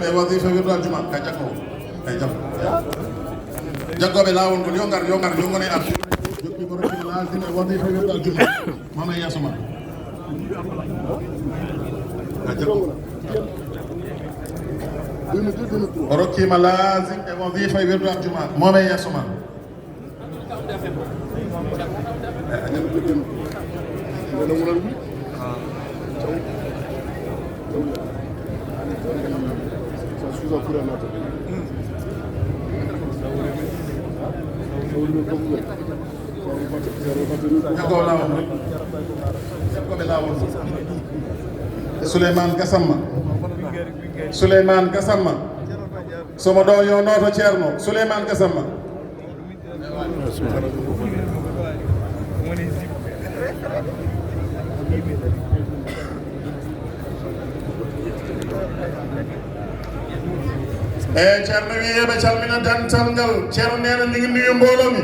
e wasifa wirdu aljuma ka jakko e jam jaggoɓe lawol ngol yo ngar yongone ar jokki ko rokkima laaldin e wasifa wirdu aljuma mama yeeso ma ka jakko o rokkima lazim e wasifa wirdu aljuma mama yeeso ma Souleymane Gassama somo ɗo yo noto ceerno Souleymane Gassama ceerno wiyeɓe calmina dental ngal ceerno nena ndigi nuyo mbolo mi